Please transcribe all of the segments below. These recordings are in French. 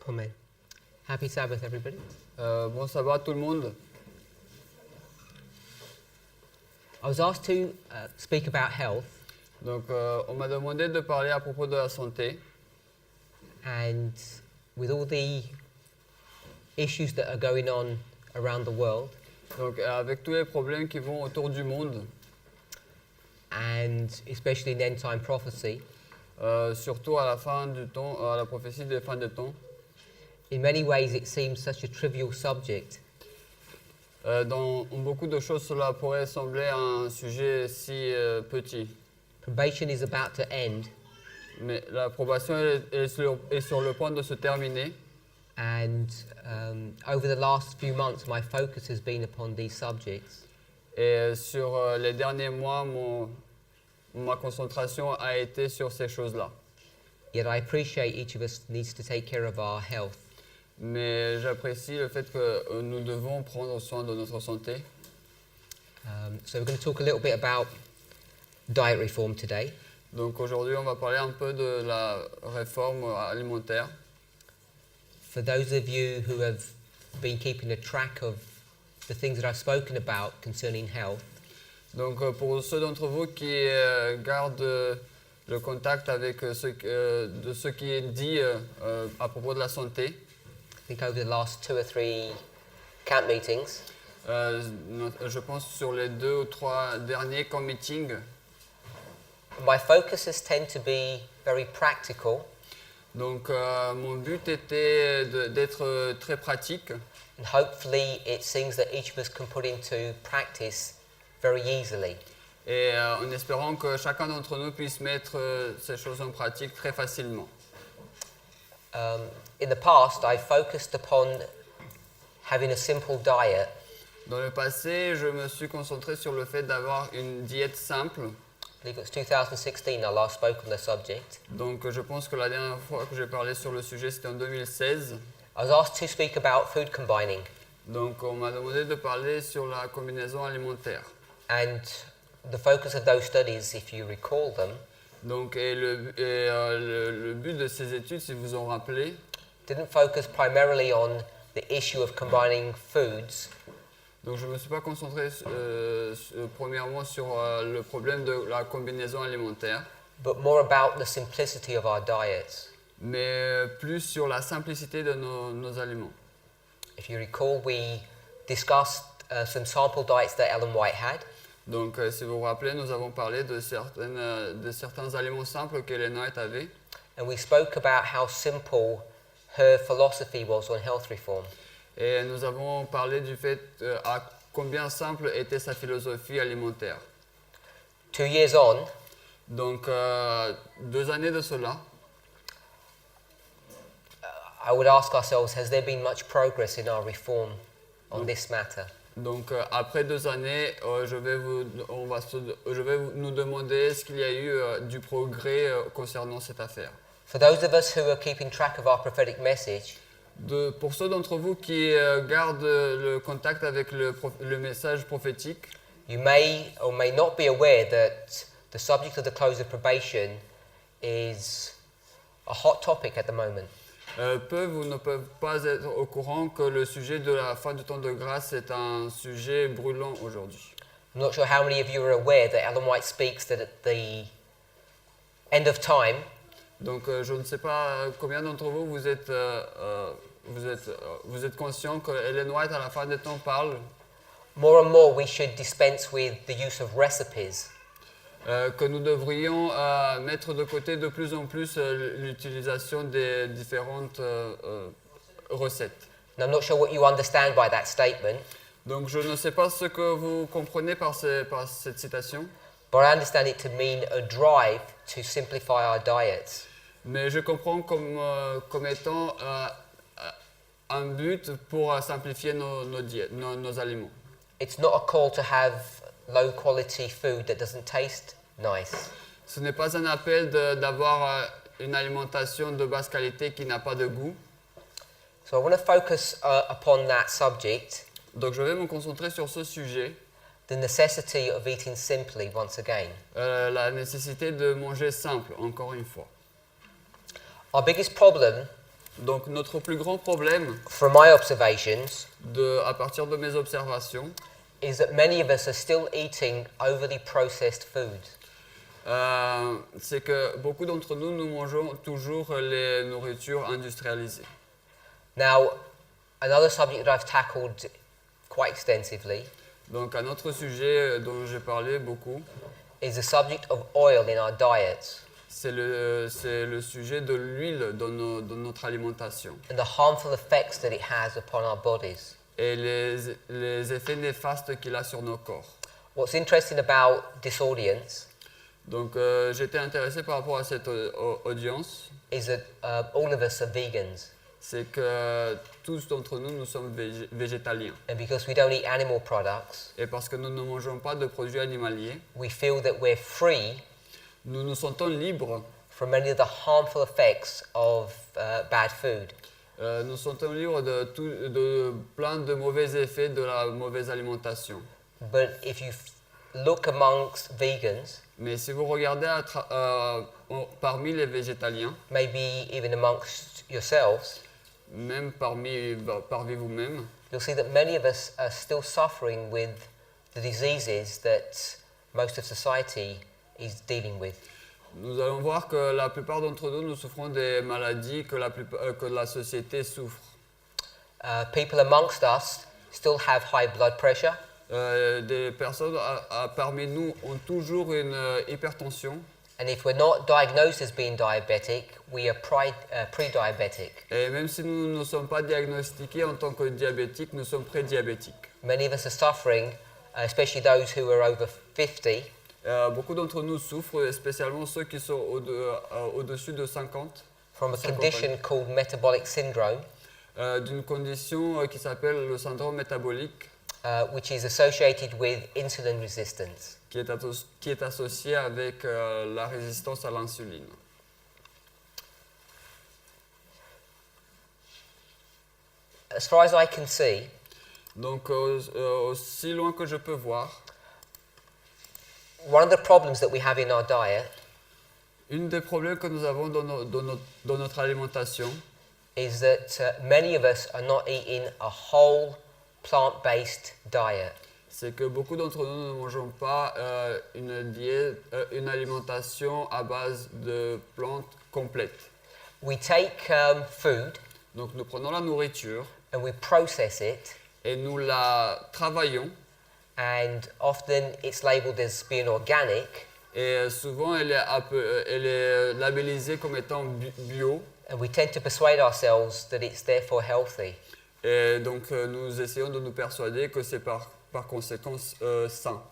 Amen. Happy Sabbath, everybody. Bon sabbat tout le monde. I was asked to speak about health, Donc, on m'a demandé de parler à propos de la santé. and with all the issues that are going on around the world, Donc, avec tous les problèmes qui vont autour du monde, and especially in end-time prophecy, surtout à la fin du temps, à la prophétie des fins des temps, in many ways it seems such a trivial subject, dans beaucoup de choses, cela pourrait sembler un sujet si petit. probation is about to end, Mais l'approbation est sur le point de se terminer. and over the last few months my focus has been upon these subjects. Et sur les derniers mois, ma concentration a été sur ces choses-là. Yet I appreciate each of us needs to take care of our health. Mais j'apprécie le fait que nous devons prendre soin de notre santé. So we're going to talk a little bit about diet reform today. Donc aujourd'hui, on va parler un peu de la réforme alimentaire. For those of you who have been keeping a track of the things that I've spoken about concerning health, Donc pour ceux d'entre vous qui gardent le contact avec ce qui est dit à propos de la santé, I think over the last 2 or 3 camp meetings, je pense sur les 2 ou 3 derniers camp meetings, my focuses tend to be very practical, donc mon but était d'être très pratique. and hopefully it's things that each of us can put into practice very easily. Et en espérant que chacun d'entre nous puisse mettre ces choses en pratique très facilement. In the past, I focused upon having a simple diet, Dans le passé, je me suis concentré sur le fait d'avoir une diète simple. I believe it was 2016 I last spoke on the subject. Donc je pense que la dernière fois que j'ai parlé sur le sujet, c'était en 2016. I was asked to speak about food combining, Donc on m'a demandé de parler sur la combinaison alimentaire. and the focus of those studies, if you recall them, Donc le but de ces études, si vous en rappelez, didn't focus primarily on the issue of combining foods, donc je ne me suis pas concentré premièrement sur le problème de la combinaison alimentaire, but more about the simplicity of our diets. mais plus sur la simplicité de nos aliments. If you recall, we discussed some sample diets that Ellen White had, Donc si vous vous rappelez, nous avons parlé de certains aliments simples que Ellen White avait. and we spoke about how simple her philosophy was on health reform. Et nous avons parlé du fait à combien simple était sa philosophie alimentaire. 2 years on, Donc 2 années de cela, I would ask ourselves, has there been much progress in our reform on this matter? donc après 2 années, je vais nous demander est-ce qu'il y a eu du progrès concernant cette affaire. For those of us who are keeping track of our prophetic message, Pour ceux d'entre vous qui gardent le contact avec le message prophétique, you may or may not be aware that the subject of the close of probation is a hot topic at the moment. peuvent ou ne peuvent pas être au courant que le sujet de la fin du temps de grâce est un sujet brûlant aujourd'hui. I'm not sure how many of you are aware that Ellen White speaks that at the end of time, Donc je ne sais pas combien d'entre vous vous êtes conscient que Ellen White à la fin des temps parle more and more we should dispense with the use of recipes. que nous devrions mettre de côté de plus en plus l'utilisation des différentes recettes. And I'm not sure what you understand by that statement, Donc je ne sais pas ce que vous comprenez par cette citation, but I understand it to mean a drive to simplify our diets. mais je comprends comme étant un but pour simplifier nos diètes, nos aliments. It's not a call to have low quality food that doesn't taste nice. Ce n'est pas un appel d'avoir une alimentation de basse qualité qui n'a pas de goût. So I want to focus upon that subject, Donc je vais me concentrer sur ce sujet, the necessity of eating simply once again. la nécessité de manger simple, encore une fois. Our biggest problem Donc notre plus grand problème, from my observations, à partir de mes observations, is that many of us are still eating overly processed foods. c'est que beaucoup d'entre nous, nous mangeons toujours les nourritures industrialisées. Now, another subject that I've tackled quite extensively Donc un autre sujet dont j'ai parlé beaucoup, is the subject of oil in our diets c'est le sujet de l'huile dans notre alimentation and the harmful effects that it has upon our bodies. et les effets néfastes qu'il a sur nos corps. What's interesting about this audience Donc j'étais intéressé par rapport à cette audience, is that all of us are vegans, c'est que tous d'entre nous, nous sommes végétaliens. and because we don't eat animal products, Et parce que nous ne mangeons pas de produits animaliers, we feel that we're free nous nous sentons libres. from many of the harmful effects of bad food. Nous sentons libres de plein de mauvais effets de la mauvaise alimentation. But if you look amongst vegans, Mais si vous regardez parmi les végétaliens, maybe even amongst yourselves, même parmi vous-même, you'll see that many of us are still suffering with the diseases that most of society is dealing with. nous allons voir que la plupart d'entre nous, nous souffrons des maladies que la société souffre. People amongst us still have high blood pressure, Des personnes parmi nous ont toujours une hypertension. and if we're not diagnosed as being diabetic, we are pre-diabetic. Et même si nous ne sommes pas diagnostiqués en tant que diabétiques, nous sommes prédiabétiques. Many of us are suffering, especially those who are over 50, Beaucoup d'entre nous souffrent, spécialement ceux qui sont au-dessus de 50, from a 50 condition called metabolic syndrome, d'une condition qui s'appelle le syndrome métabolique, which is associated with insulin resistance. qui est associé avec la résistance à l'insuline. As far as I can see, Donc, aussi loin que je peux voir, one of the problems that we have in our diet un des problèmes que nous avons dans notre alimentation, is that many of us are not eating a whole plant-based diet. c'est que beaucoup d'entre nous ne mangeons pas une alimentation à base de plantes complètes. We take food Donc, nous prenons la nourriture and we process it, et nous la travaillons. and often it's labeled as being organic, Et souvent, elle est labellisée comme étant bio. and we tend to persuade ourselves that it's therefore healthy. Et donc, nous essayons de nous persuader que c'est par conséquent sain.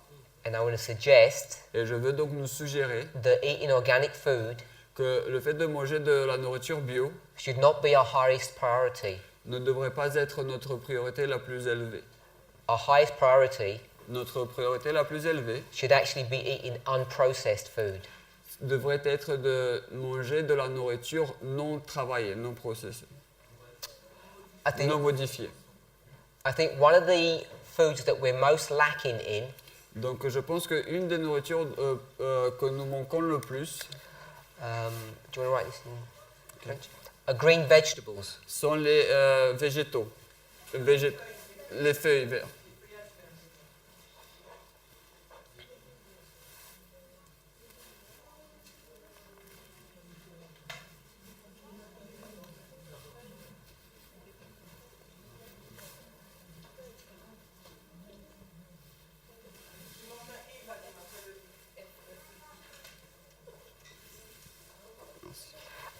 And I want to suggest Et je veux donc nous suggérer that eating organic food que le fait de manger de la nourriture bio should not be our highest priority. ne devrait pas être notre priorité la plus élevée. Our highest priority Notre priorité la plus élevée should actually be eating unprocessed food. devrait être de manger de la nourriture non travaillée, non processée, non modifiée. I think one of the foods that we're most lacking in Donc je pense qu'une des nourritures que nous manquons le plus do you want to write this in French? Are green vegetables. sont les végétaux, les feuilles vertes.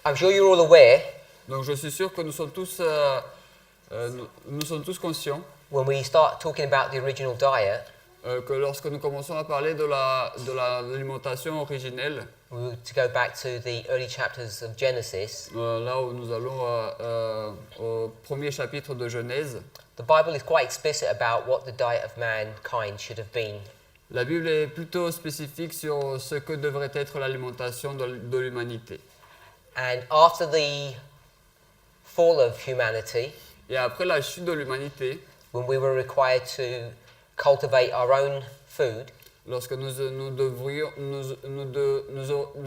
I'm sure you're all aware Donc je suis sûr que nous sommes tous conscients when we start talking about the original diet, que lorsque nous commençons à parler de l'alimentation originelle, we were to go back to the early chapters of Genesis, là où nous allons au premier chapitre de Genèse, the Bible is quite explicit about what the diet of mankind should have been. la Bible est plutôt spécifique sur ce que devrait être l'alimentation de l'humanité. And after the fall of humanity, Et après la chute de l'humanité, when we were required to cultivate our own food, lorsque nous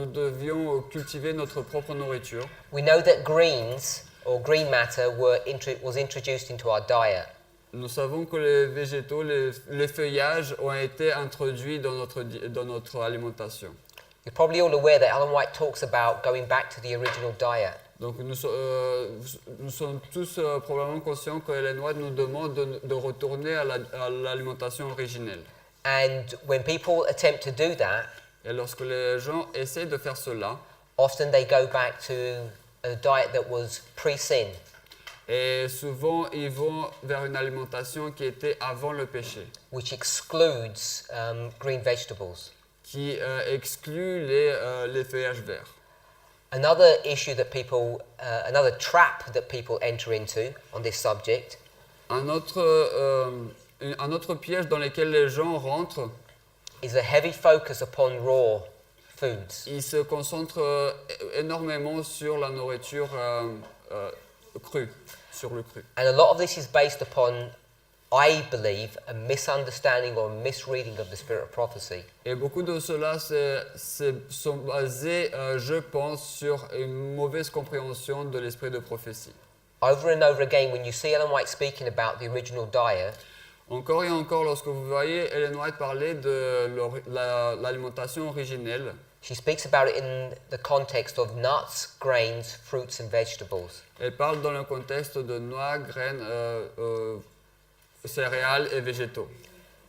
devions cultiver notre propre nourriture, we know that greens or green matter was introduced into our diet. Nous savons que les végétaux, les feuillages ont été introduits dans notre alimentation. You're probably all aware that Ellen White talks about going back to the original diet. Donc nous sommes tous probablement conscients que Ellen White nous demande de retourner à l'alimentation originelle. And when people attempt to do that, Et lorsque les gens essaient de faire cela, often they go back to a diet that was pre-sin. et souvent ils vont vers une alimentation qui était avant le péché, Which excludes green vegetables. qui exclut les feuillages verts. Another issue that another trap that people enter into on this subject Un autre piège dans lequel les gens rentrent, is a heavy focus upon raw foods. ils se concentrent énormément sur la nourriture crue, sur le cru. And a lot of this is based upon, I believe, a misunderstanding or a misreading of the spirit of prophecy. Et beaucoup de cela sont basés, je pense, sur une mauvaise compréhension de l'esprit de prophétie. Over and over again, when you see Ellen White speaking about the original diet, Encore et encore, lorsque vous voyez Ellen White parler de l'alimentation originelle, she speaks about it in the context of nuts, grains, fruits and vegetables. elle parle dans le contexte de noix, graines, céréales et végétaux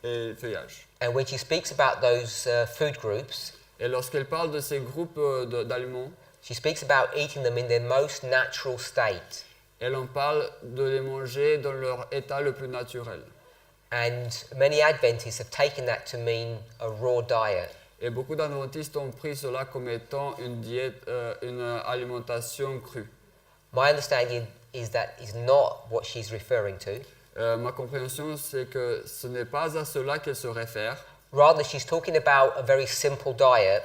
et feuillages. And when she speaks about those food groups, Et lorsqu'elle parle de ces groupes d'aliments, she speaks about eating them in their most natural state. elle en parle de les manger dans leur état le plus naturel. And many Adventists have taken that to mean a raw diet. Et beaucoup d'adventistes ont pris cela comme étant une diète, une alimentation crue. My understanding is that is not what she's referring to. Ma compréhension, c'est que ce n'est pas à cela qu'elle se réfère. Rather, she's talking about a very simple diet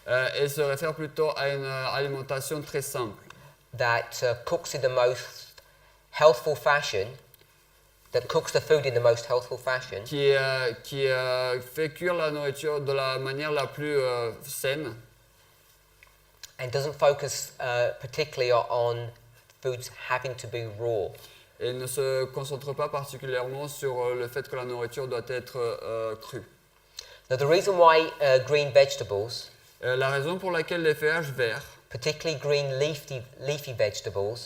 Elle se réfère plutôt à une alimentation très simple, that cooks in the most healthful fashion, that cooks the food in the most healthful fashion, qui fait cuire la nourriture de la manière la plus saine and doesn't focus particularly on foods having to be raw. et ne se concentre pas particulièrement sur le fait que la nourriture doit être crue. Now, the reason why green vegetables, La raison pour laquelle les feuillages verts, particularly green leafy vegetables,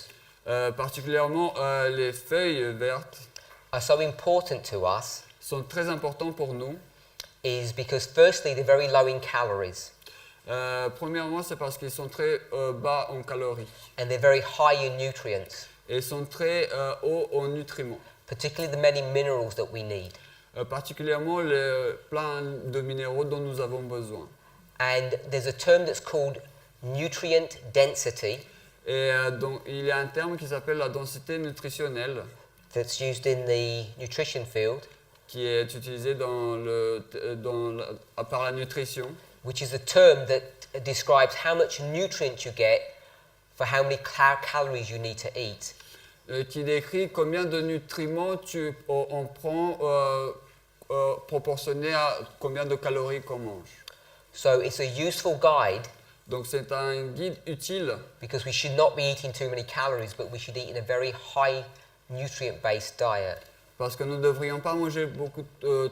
particulièrement les feuilles vertes, are so important to us sont très importants pour nous. is because firstly they're very low in calories Premièrement, c'est parce qu'ils sont très bas en calories and they're very high in nutrients, et sont très hauts en nutriments, particularly the many minerals that we need. particulièrement les plein de minéraux dont nous avons besoin. And there's a term that's called nutrient density Et donc, il y a un terme qui s'appelle la densité nutritionnelle, that's used in the nutrition field, qui est utilisé par la nutrition, which is a term that describes how much nutrient you get for how many calories you need to eat. Qui décrit combien de nutriments on prend proportionné à combien de calories qu'on mange. So it's a useful guide Donc c'est un guide utile because we should not be eating too many calories, but we should eat in a very high nutrient-based diet. parce que nous ne devrions pas manger beaucoup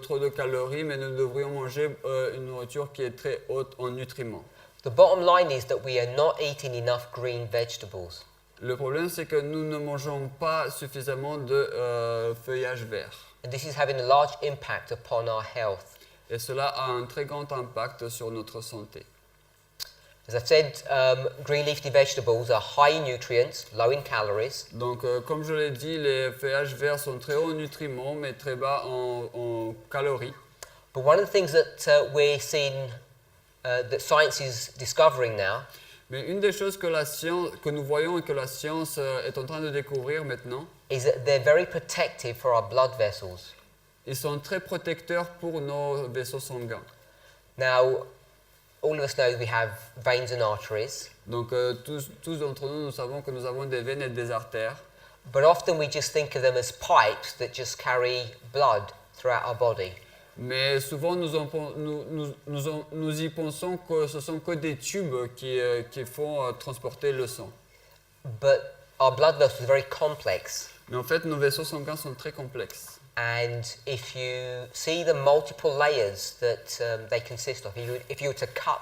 trop de calories, mais nous devrions manger une nourriture qui est très haute en nutriments. The bottom line is that we are not eating enough green vegetables. Le problème, c'est que nous ne mangeons pas suffisamment de feuillage vert. And this is having a large impact upon our health. Et cela a un très grand impact sur notre santé. As I've said, green leafy vegetables are high in nutrients, low in calories, Donc, comme je l'ai dit, les feuillages verts sont très hauts en nutriments, mais très bas en calories. but one of the things that we're seeing that science is discovering now Mais une des choses que nous voyons et que la science est en train de découvrir maintenant, is that they're very protective for our blood vessels. ils sont très protecteurs pour nos vaisseaux sanguins. Now, all of us know we have veins and arteries, Donc, tous d'entre nous, nous savons que nous avons des veines et des artères. but often we just think of them as pipes that just carry blood throughout our body. Mais souvent, nous y pensons que ce sont que des tubes qui font transporter le sang. But our blood vessels are very complex. Mais en fait, nos vaisseaux sanguins sont très complexes. And if you see the multiple layers that they consist of, if you were to cut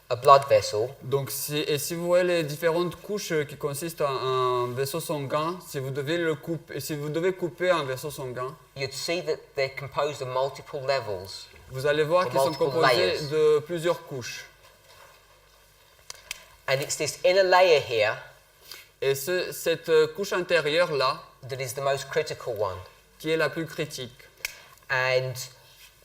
a blood vessel, Donc, si vous voyez les différentes couches qui consistent en un vaisseau sanguin, si vous devez couper un vaisseau sanguin, you'd see that they're composed of multiple levels. vous allez voir qu'ils sont Multiple composés layers. de plusieurs couches. And it's this inner layer here Et cette couche intérieure-là, that is the most critical one. qui est la plus critique. And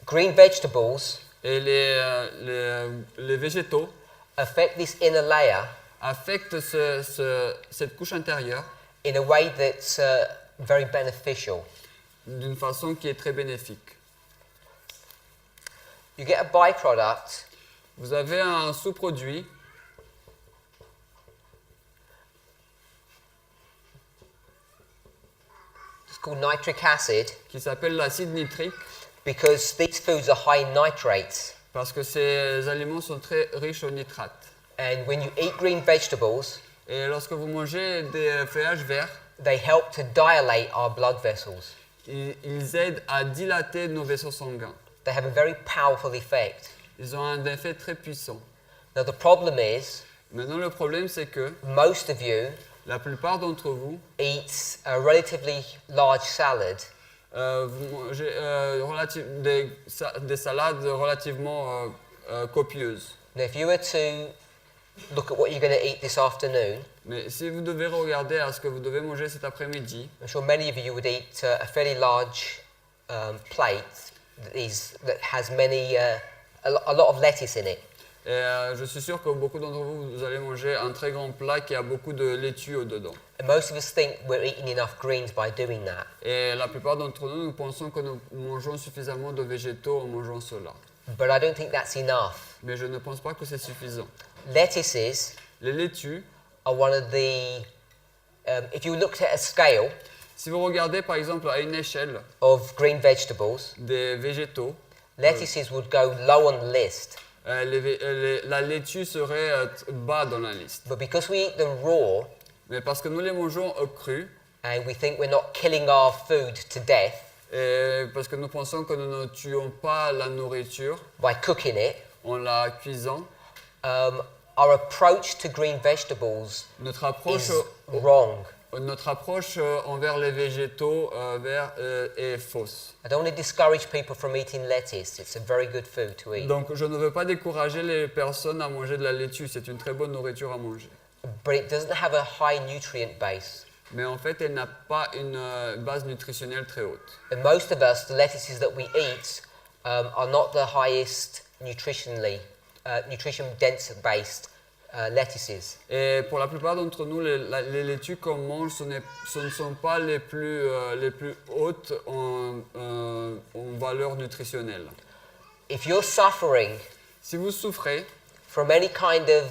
green vegetables Et les végétaux affect this inner layer affectent cette couche intérieure in a way that's very beneficial. d'une façon qui est très bénéfique. You get a byproduct Vous avez un sous-produit it's called nitric acid qui s'appelle l'acide nitrique because these foods are high in nitrates. parce que ces aliments sont très riches en nitrates. And when you eat green vegetables, Et lorsque vous mangez des feuillages verts, they help to dilate our blood vessels. ils aident à dilater nos vaisseaux sanguins. They have a very powerful effect. Ils ont un effet très puissant. Now the problem is, Maintenant, le problème, c'est que most of you la plupart d'entre vous, eat a relatively large salad vous mangez des salades relativement copieuses. Now, if you were to look at what you're going to eat this afternoon, Mais si vous devez regarder à ce que vous devez manger cet après-midi, I'm sure many of you would eat a fairly large plate that has a lot of lettuce in it. et je suis sûr que beaucoup d'entre vous, vous allez manger un très grand plat qui a beaucoup de laitue au-dedans. And most of us think we're eating enough greens by doing that. Et la plupart d'entre nous, nous pensons que nous mangeons suffisamment de végétaux en mangeant cela. But I don't think that's enough. Mais je ne pense pas que c'est suffisant. Lettuces Les laitues, are one of the, if you looked at a scale si vous regardez par exemple à une échelle of green vegetables, des végétaux, lettuces would go low on the list. la laitue serait bas dans la liste. But because we eat them raw Mais parce que nous les mangeons crus, and we think we're not killing our food to death et parce que nous pensons que nous ne tuons pas la nourriture by cooking it, en la cuisant, our approach to green vegetables notre approche, is wrong. Envers les végétaux est fausse. I don't want to discourage people from eating lettuce. It's a very good food to eat. Donc je ne veux pas décourager les personnes à manger de la laitue, c'est une très bonne nourriture à manger. But it doesn't have a high nutrient base. Mais en fait, elle n'a pas une base nutritionnelle très haute. And most of us, the lettuces that we eat, are not the highest nutrition dense based lettuces. Et pour la plupart d'entre nous, les laitues qu'on mange, ce ne sont pas les plus hautes en valeur nutritionnelle. If you're suffering Si vous souffrez from any kind of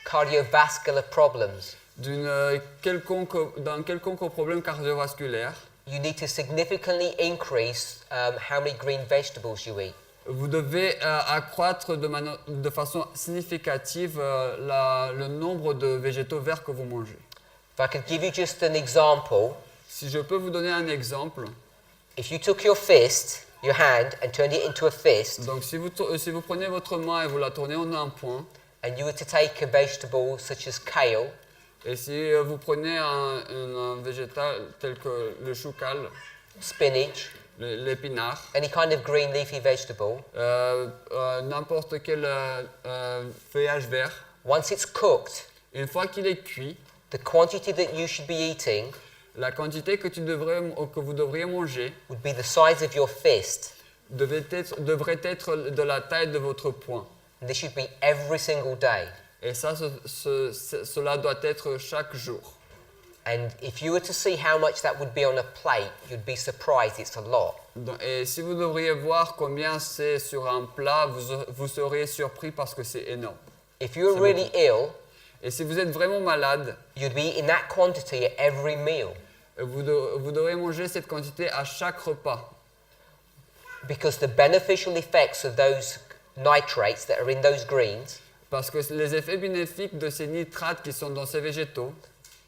cardiovascular problems, d'un quelconque problème cardiovasculaire, you need to significantly increase how many green vegetables you eat. vous devez accroître de façon significative le nombre de végétaux verts que vous mangez. If I could give you just an example, Si je peux vous donner un exemple, if you took your hand, and turned it into a fist, donc si vous prenez votre main et vous la tournez en un point, and you were to take a vegetable such as kale, et si vous prenez un végétal tel que le choucal, spinach, l'épinard, any kind of green leafy vegetable, n'importe quel feuillage vert, once it's cooked, une fois qu'il est cuit, the quantity that you should be eating la quantité que vous devriez manger would be the size of your fist. devrait être de la taille de votre poing. And this should be every single day. Et ça, cela doit être chaque jour. And if you were to see how much that would be on a plate, you'd be surprised it's a lot. Et si vous devriez voir combien c'est sur un plat, vous seriez surpris parce que c'est énorme. If you were really ill, Et si vous êtes vraiment malade, you'd be eating that quantity at every meal. vous devrez manger cette quantité à chaque repas. Because the beneficial effects of those nitrates that are in those greens Parce que les effets bénéfiques de ces nitrates qui sont dans ces végétaux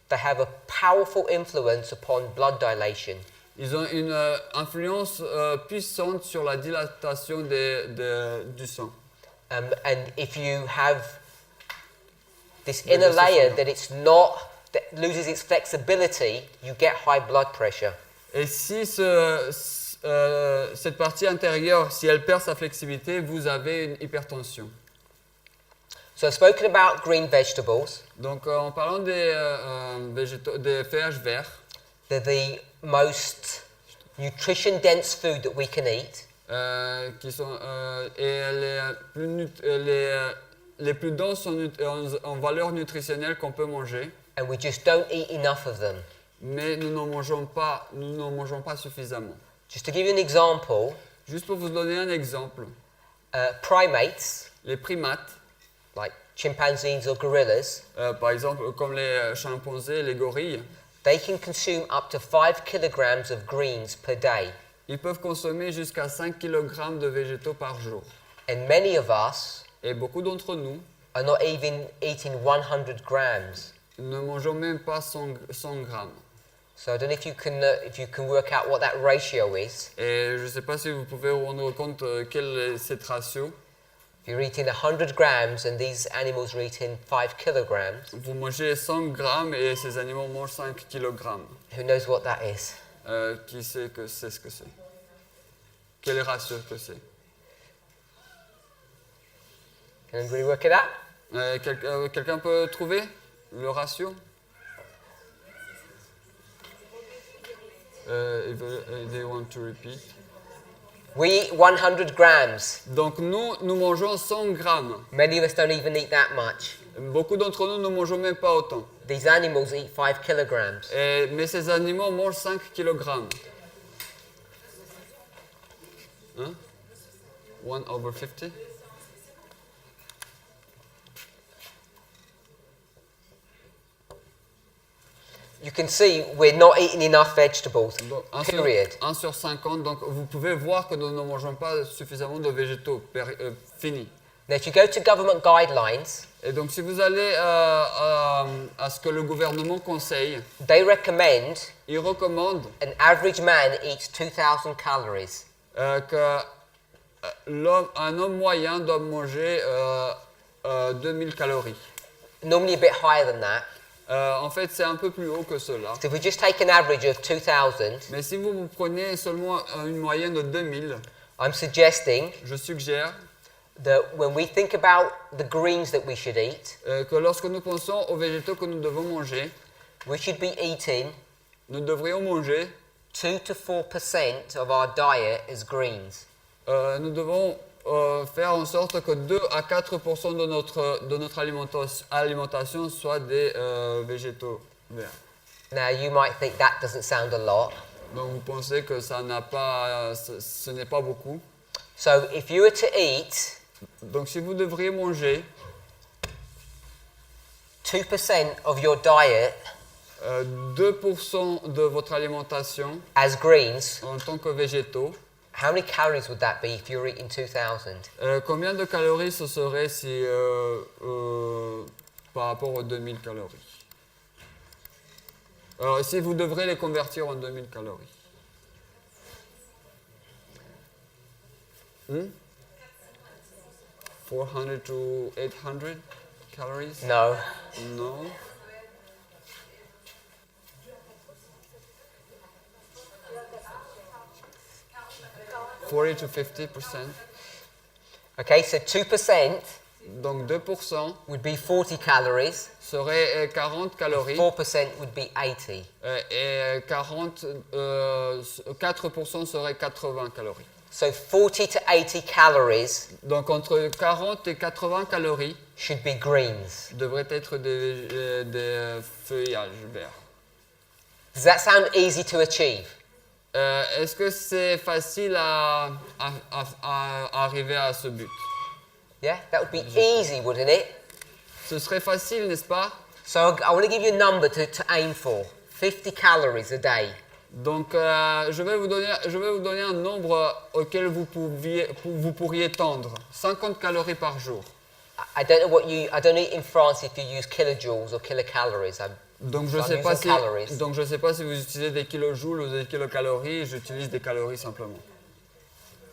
they have a powerful influence upon blood dilation. Ils ont une influence puissante sur la dilatation du sang. And if you have this inner layer that loses its flexibility, you get high blood pressure. Et si cette partie intérieure, si elle perd sa flexibilité, vous avez une hypertension. So I've spoken about green vegetables. Donc en parlant des feuillages verts, They're the most nutrition-dense food that we can eat. qui sont les plus denses en valeur nutritionnelle qu'on peut manger, And we just don't eat enough of them. mais nous n'en mangeons pas suffisamment. Just to give you an example, Juste pour vous donner un exemple, primates, les primates, like chimpanzees or gorillas, par exemple comme les chimpanzés, les gorilles, they can consume up to 5 kilograms of greens per day. ils peuvent consommer jusqu'à 5 kg de végétaux par jour. And many of us Et beaucoup d'entre nous are not even eating 100 grams. ne mangeons même pas 100 grammes. So I don't know if you can work out what that ratio is. Et je ne sais pas si vous pouvez vous rendre compte quel est cette ratio. If you're eating 100 grams and these animals are eating 5 kilograms, Vous mangez 100 grammes et ces animaux mangent 5 kg. who knows what that is? Qui sait que c'est ce que c'est? Quel ratio que c'est? Can anybody work it out? Quelqu'un peut trouver le ratio? They want to repeat. We eat 100 grams. Donc nous mangeons 100 grammes. Many of us don't even eat that much. Beaucoup d'entre nous ne mangeons même pas autant. These animals eat 5 kilograms. Mais ces animaux mangent 5 kg. Hein? 1/50? You can see we're not eating enough vegetables, Donc, period. 1 sur 50, donc vous pouvez voir que nous ne mangeons pas suffisamment de végétaux, fini. Now, if you go to government guidelines, Et donc si vous allez à ce que le gouvernement conseille, they recommend il recommande an average man eats 2,000 calories. qu'un homme moyen doit manger 2000 calories. Normally a bit higher than that. En fait, c'est un peu plus haut que cela. So if we just take an average of 2,000, Mais si vous prenez seulement une moyenne de 2000, I'm suggesting je suggère that when we think about the greens that we should eat, que lorsque nous pensons aux végétaux que nous devons manger, we should be eating nous devrions manger, 2 to 4% of our diet as greens. nous devons faire en sorte que 2 à 4% de notre alimentation soit des végétaux verts. Now, you might think that doesn't sound a lot. Donc vous pensez que ce n'est pas beaucoup. So if you were to eat Donc si vous devriez manger 2% of your diet 2% de votre alimentation as greens, en tant que végétaux, how many calories would that be if you were eating 2,000? combien de calories ce serait si, par rapport aux 2000 calories? Alors si vous devrez les convertir en 2000 calories. 400 to 800 calories? No. No. $40 to 50%. Okay, so 2% Donc 2% would be 40 calories, serait 40 calories 4% would be 80. et 4% serait 80 calories. So 40 to 80 calories Donc entre 40 et 80 calories should be greens. devraient être des feuillages verts. Does that sound easy to achieve? Est-ce que c'est facile à arriver à ce but? Yeah, that would be easy, wouldn't it? Ce serait facile, n'est-ce pas? So I want to give you a number to aim for. 50 calories a day. Donc je vais vous donner un nombre auquel vous pourriez tendre. 50 calories par jour. I don't know in France if you use kilojoules or kilocalories. Donc So I'm using calories. je sais pas si vous utilisez des kilojoules ou des kilocalories, j'utilise des calories simplement.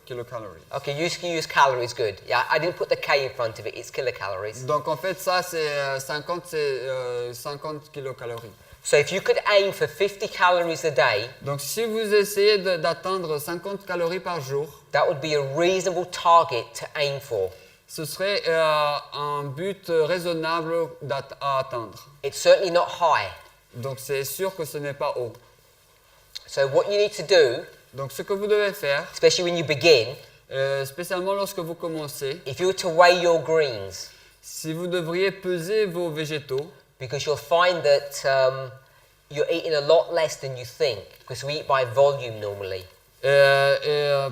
Kilocalories. Okay, you can use calories, good. Yeah, I didn't put the K in front of it, it's kilocalories. Donc en fait ça c'est 50 kilocalories. So if you could aim for 50 calories a day, Donc si vous essayez d'atteindre 50 calories par jour, that would be a reasonable target to aim for. ce serait un but raisonnable à atteindre. It's certainly not high. Donc c'est sûr que ce n'est pas haut. So what you need to do, Donc ce que vous devez faire, especially when you begin, spécialement lorsque vous commencez, if you were to weigh your greens, si vous devriez peser vos végétaux, because you'll find that you're eating a lot less than you think, because we eat by volume normally.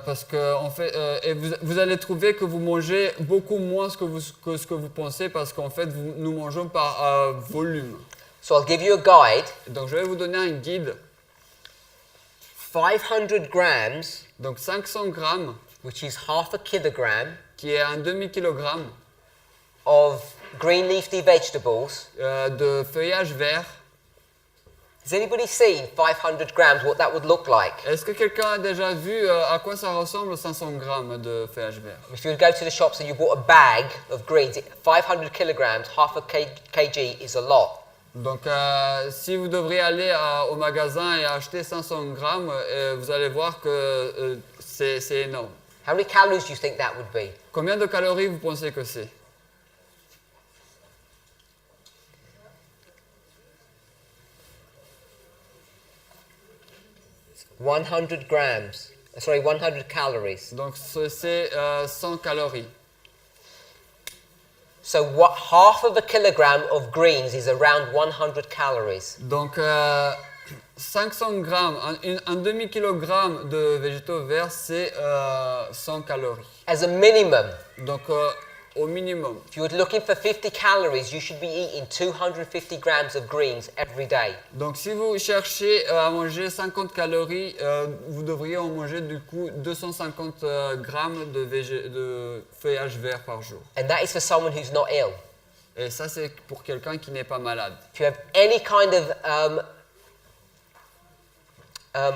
parce que en fait, et vous allez trouver que vous mangez beaucoup moins que ce que vous pensez, parce qu'en fait nous mangeons par volume. So I'll give you a guide. Donc je vais vous donner un guide. 500 grams, Donc 500 grammes, which is half a kilogram, qui est un demi-kilogramme of green leafy vegetables. de feuillage vert. Has anybody seen 500 grams, what that would look like? Est-ce que quelqu'un a déjà vu à quoi ça ressemble 500 grammes de feuillage vert? If you would go to the shops and you bought a bag of greens, 500 kilograms, half a kg is a lot. Donc, si vous devriez aller au magasin et acheter 500 grammes, vous allez voir que c'est énorme. How many calories do you think that would be? Combien de calories vous pensez que c'est? grams. Sorry, 100 calories. Donc, c'est 100 calories. So what half of a kilogram of greens is around 100 calories. Donc, 500 grammes, un demi-kilogramme de végétaux verts, c'est 100 calories. As a minimum, Donc, au minimum. if you're looking for 50 calories, you should be eating 250 grams of greens every day. Donc, si vous cherchez à manger 50 calories, vous devriez en manger du coup 250 grammes de feuillage vert par jour. And that is for someone who's not ill. Et ça, c'est pour quelqu'un qui n'est pas malade. If you have any kind of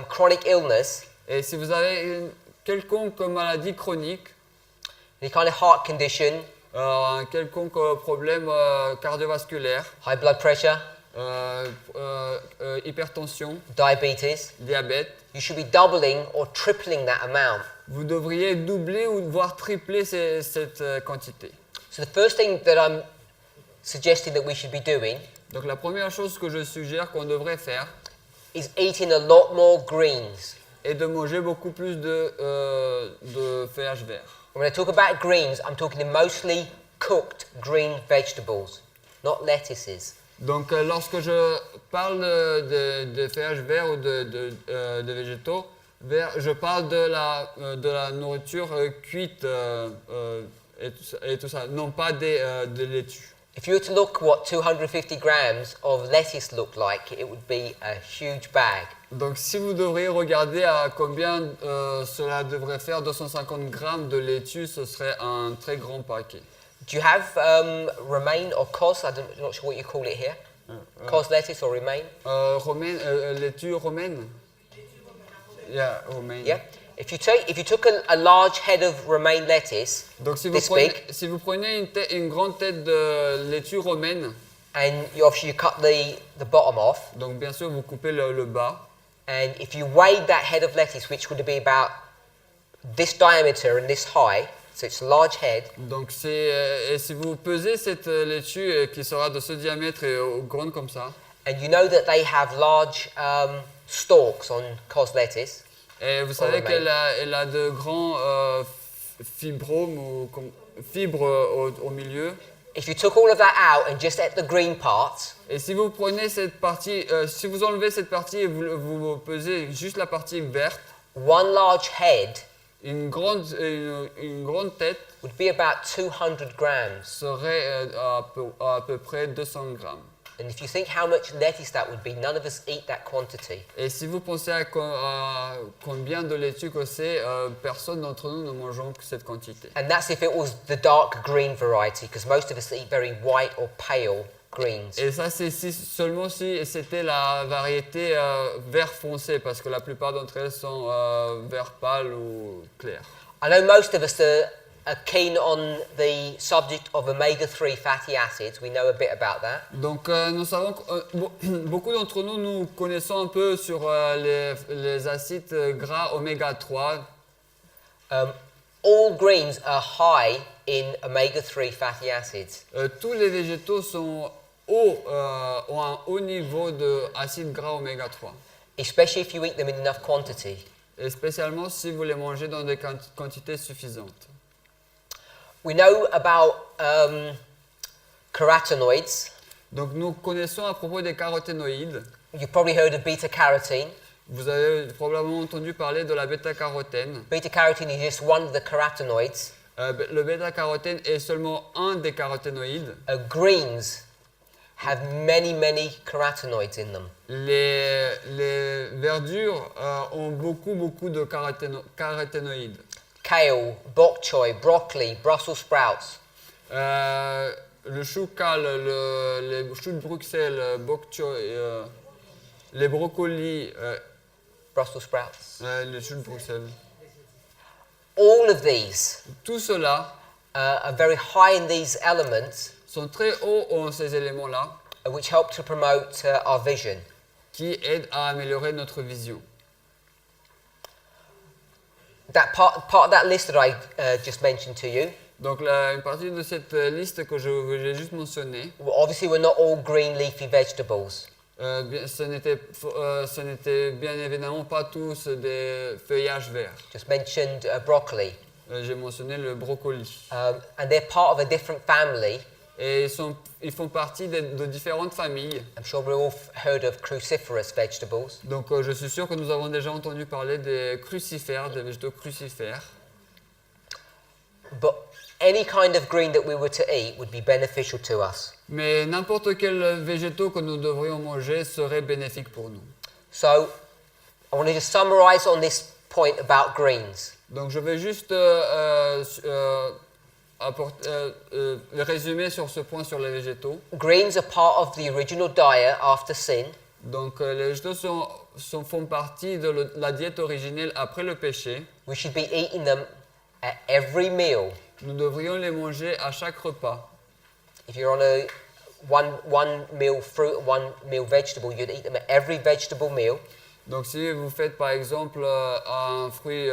chronic illness, Et si vous avez une quelconque maladie chronique, any kind of heart condition, un quelconque problème cardiovasculaire, high blood pressure, hypertension, diabetes, diabète, you should be doubling or tripling that amount. vous devriez doubler ou voire tripler cette quantité. So the first thing that I'm suggesting that we should be doing Donc la première chose que je suggère qu'on devrait faire is eating a lot more greens. est de manger beaucoup plus de feuillage vert. When I talk about greens, I'm talking mostly cooked green vegetables, not lettuces. Donc lorsque je parle de feuillage vert ou de végétaux verts, je parle de la nourriture cuite et tout ça, non pas de laitue. If you were to look what 250 grams of lettuce looked like, it would be a huge bag. Donc si vous devriez regarder à combien cela devrait faire 250 grammes de laitue, ce serait un très grand paquet. Do you have romaine or cos? I'm not sure what you call it here. Cos lettuce or romaine? Laitue romaine? Yeah, romaine. Yeah. If you took a large head of romaine lettuce, Donc si vous prenez une grande tête de laitue romaine, and obviously you cut the bottom off, donc bien sûr vous coupez le bas, and if you weighed that head of lettuce, which would be about this diameter and this high, so it's a large head. Donc et si vous pesez cette laitue qui sera de ce diamètre et grande comme ça, And you know that they have large stalks on cos lettuce. et vous savez qu'elle a de grands fibromes ou fibres au milieu. If you took all of that out and just ate the green parts, Et si vous prenez cette partie, si vous enlevez cette partie et vous pesez juste la partie verte, one large head une grande tête would be about 200 grams. serait à peu près 200 grammes. And if you think how much lettuce that would be, none of us eat that quantity. Et si vous pensez à combien de laitue que c'est, personne d'entre nous ne mangeons que cette quantité. And that's if it was the dark green variety, because most of us eat very white or pale greens. Et ça, c'est seulement si c'était la variété vert foncé, parce que la plupart d'entre elles sont vert pâle ou clair. I know most of us are keen on the subject of omega-3 fatty acids. We know a bit about that. Donc, nous savons que beaucoup d'entre nous, nous connaissons un peu sur les acides gras oméga 3. All greens are high in omega-3 fatty acids. Tous les végétaux sont ont un haut niveau d'acides gras oméga 3. Especially if you eat them in enough quantity. Et spécialement si vous les mangez dans des quantités suffisantes. We know about carotenoids. Donc nous connaissons à propos des caroténoïdes. You've probably heard of beta-carotene. Vous avez probablement entendu parler de la bêta-carotène. Beta-carotene is just one of the carotenoids. Le bêta-carotène est seulement un des caroténoïdes. Greens have many carotenoids in them. Les verdures ont beaucoup de caroténoïdes. Kale, bok choy, broccoli, Brussels sprouts. Le chou cal, les choux de Bruxelles, bok choy, les brocolis, Brussels sprouts. les choux de Bruxelles. All of these Tout cela are very high in these elements, sont très hauts en ces éléments-là which help to promote our vision. qui aident à améliorer notre vision. That part of that list that I just mentioned to you, Donc une partie de cette liste que j'ai juste mentionnée, obviously we're not all green leafy vegetables. ce n'était bien évidemment pas tous des feuillages verts. Just mentioned broccoli. J'ai mentionné le brocoli. And they're part of a different family. Et ils font partie de différentes familles. I'm sure we've all heard of cruciferous vegetables. Donc je suis sûr que nous avons déjà entendu parler des crucifères, des végétaux crucifères. But any kind of green that we were to eat would be beneficial to us. Mais n'importe quel végétaux que nous devrions manger serait bénéfique pour nous. So I want to just summarize on this point about greens. Donc je vais juste résumer sur ce point sur les végétaux. Greens are part of the original diet after sin. Donc les végétaux font partie de la diète originelle après le péché. We should be eating them at every meal. Nous devrions les manger à chaque repas. If you're on a one meal fruit, one meal vegetable, you'd eat them at every vegetable meal. Donc si vous faites par exemple un fruit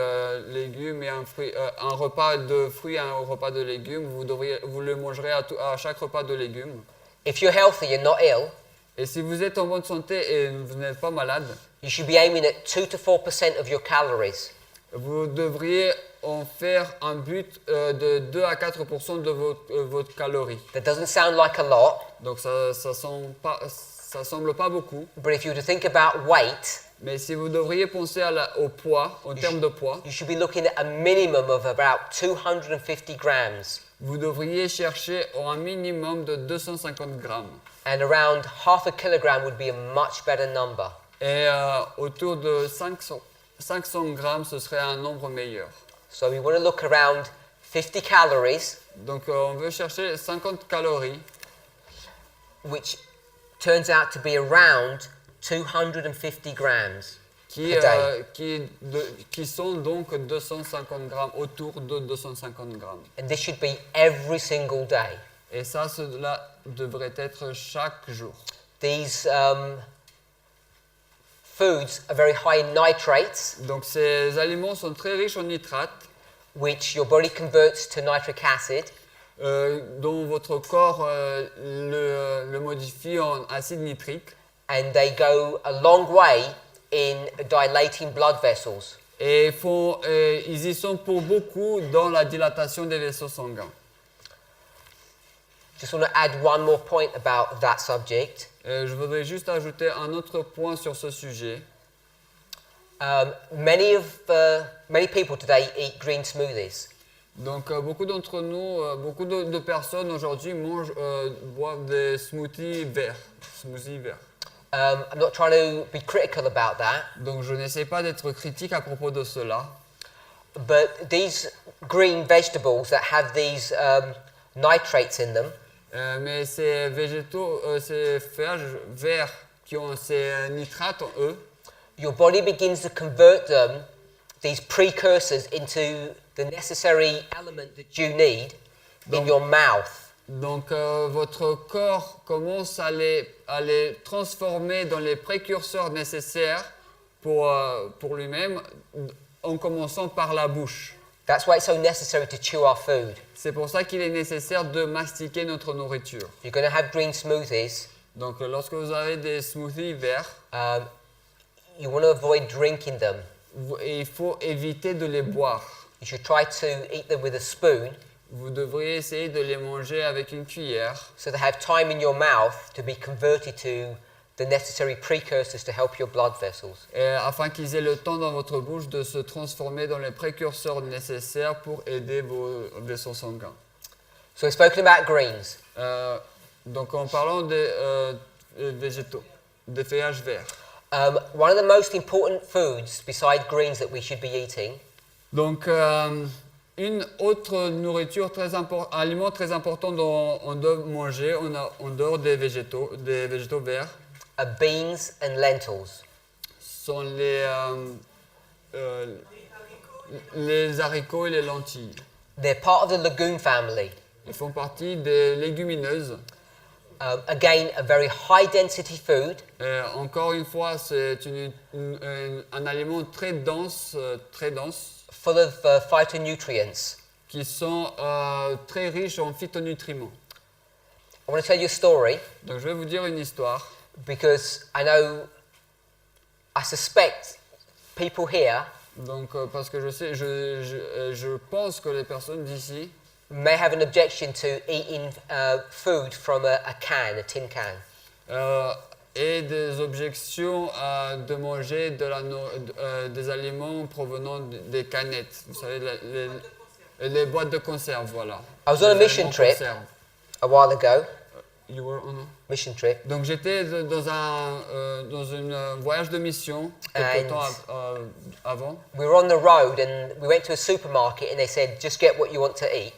légume et un repas de fruits et un repas de légumes, vous le mangerez à chaque repas de légumes. If you're healthy, you're not ill. Et si vous êtes en bonne santé et vous n'êtes pas malade, You should be aiming at 2 to 4% of your calories. vous devriez en faire un but de 2 à 4% de votre calorie. That doesn't sound like a lot, Donc ça semble pas beaucoup. but if you were to think about weight, Mais si vous devriez penser au poids, en termes de poids, you should be looking at a minimum of about 250 grams. vous devriez chercher un minimum de 250 grammes. And around half a kilogram would be a much better number. Et autour de 500 grammes, ce serait un nombre meilleur. So we want to look around 50 calories, Donc on veut chercher 50 calories, which turns out to be around 250 grams qui, per day. qui sont donc 250 grammes, autour de 250 grammes. And this should be every single day. Et ça, cela devrait être chaque jour. These foods are very high in nitrates, Donc ces aliments sont très riches en nitrates, which your body converts to nitric acid, dont votre corps le modifie en acide nitrique. and they go a long way in dilating blood vessels. Et ils y sont pour beaucoup dans la dilatation des vaisseaux sanguins. Just want to add one more point about that subject. Je voudrais juste ajouter un autre point sur ce sujet. Many people today eat green smoothies. Donc beaucoup d'entre nous, beaucoup de personnes aujourd'hui boivent des smoothies verts. I'm not trying to be critical about that, Donc je n'essaie pas d'être critique à propos de cela. but these green vegetables that have these nitrates in them, Mais ces végétaux, ces feuillages verts qui ont ces nitrates en eux, your body begins to convert them, these precursors, into the necessary element that you need in your mouth. donc votre corps commence à les transformer dans les précurseurs nécessaires pour lui-même, en commençant par la bouche. That's why it's so necessary to chew our food. C'est pour ça qu'il est nécessaire de mastiquer notre nourriture. You're going to have green smoothies. Donc lorsque vous avez des smoothies verts, You want to avoid drinking them. il faut éviter de les boire. You should try to eat them with a spoon, Vous devriez essayer de les manger avec une cuillère, so they have time in your mouth to be converted to the necessary precursors to help your blood vessels. afin qu'ils aient le temps dans votre bouche de se transformer dans les précurseurs nécessaires pour aider vos vaisseaux sanguins. So we've spoken about greens. Donc en parlant des végétaux, des feuillages verts. One of the most important foods besides greens that we should be eating Donc une autre nourriture aliment très important dont on doit manger en dehors des végétaux verts are beans and lentils. sont les haricots et les lentilles. They're part of the legume family. Ils font partie des légumineuses. Again, a very high density food. Encore une fois, c'est un aliment très dense, Full of phytonutrients. qui sont très riches en phytonutriments. I want to tell you a story Donc je vais vous dire une histoire. because I suspect people here Donc parce que je pense que les personnes d'ici may have an objection to eating food from a can, a tin can. aient des objections à de manger des aliments provenant des canettes. Vous savez, les boîtes de conserve, voilà. I was on a Les mission aliments trip conserve. a while ago. You were on a- Mission trip. Donc j'étais dans un voyage de mission quelque temps avant. We were on the road and we went to a supermarket and they said, just get what you want to eat.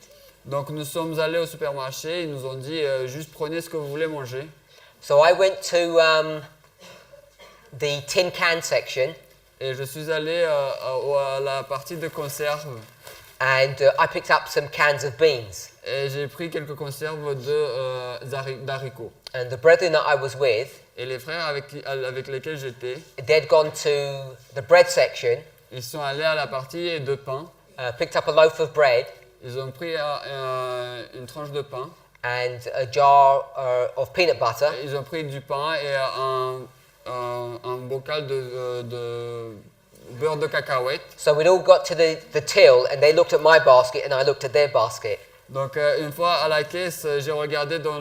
Donc nous sommes allés au supermarché, ils nous ont dit juste prenez ce que vous voulez manger. So I went to the tin can section Et je suis allé à la partie de conserve and I picked up some cans of beans. et j'ai pris quelques conserves d'haricots. And the brethren that I was with, Et les frères avec lesquels j'étais, they'd gone to the bread section, ils sont allés à la partie de pain. picked up a loaf of bread Ils ont pris une tranche de pain. and a jar of peanut butter. Ils ont pris du pain et un bocal de beurre de cacahuète. So we'd all got to the till and they looked at my basket and I looked at their basket. Donc une fois à la caisse, j'ai regardé dans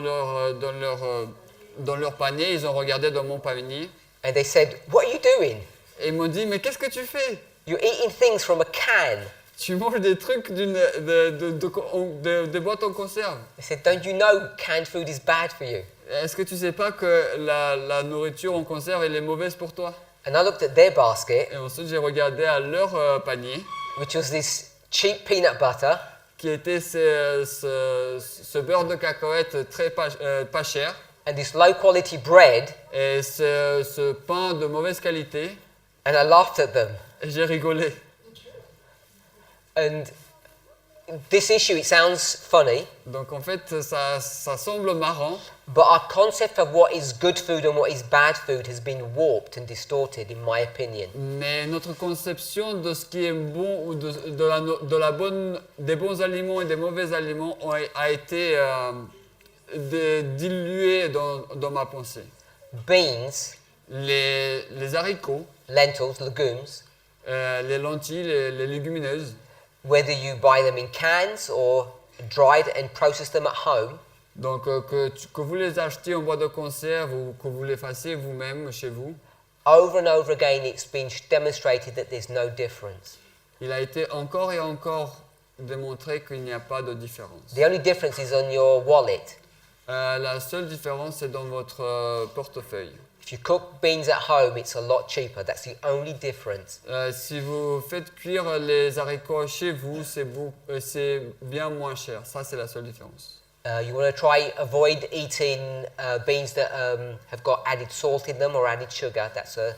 leur panier, ils ont regardé dans mon panier. And they said, what are you doing? Et ils m'ont dit, mais qu'est-ce que tu fais? You're eating things from a can. Tu manges des trucs de boîtes en conserve. They said, don't you know canned food is bad for you? Est-ce que tu sais pas que la nourriture en conserve elle est mauvaise pour toi? And I looked at their basket, Et ensuite j'ai regardé à leur panier, which was this cheap peanut butter qui était ce beurre de cacahuète très pas cher, and this low quality bread, et ce pain de mauvaise qualité, and I laughed at them. et j'ai rigolé. And this issue, it sounds funny, Donc en fait, ça semble marrant, but our concept of what is good food and what is bad food has been warped and distorted, in my opinion. mais notre conception de ce qui est bon ou des bons aliments et des mauvais aliments a été diluée dans ma pensée. Beans, Les haricots, lentils, legumes, les lentilles, les légumineuses, whether you buy them in cans or dried and process them at home, donc que vous les achetiez en boîte de conserve ou que vous les fassiez vous-même chez vous, over and over again it's been demonstrated that there's no difference. il a été encore et encore démontré qu'il n'y a pas de différence. The only difference is on your wallet. La seule différence, c'est dans votre portefeuille. If you cook beans at home, it's a lot cheaper. That's the only difference. Si vous faites cuire les haricots chez vous, c'est bien moins cher. Ça, c'est la seule différence. You want to try avoid eating beans that have got added salt in them or added sugar. That's a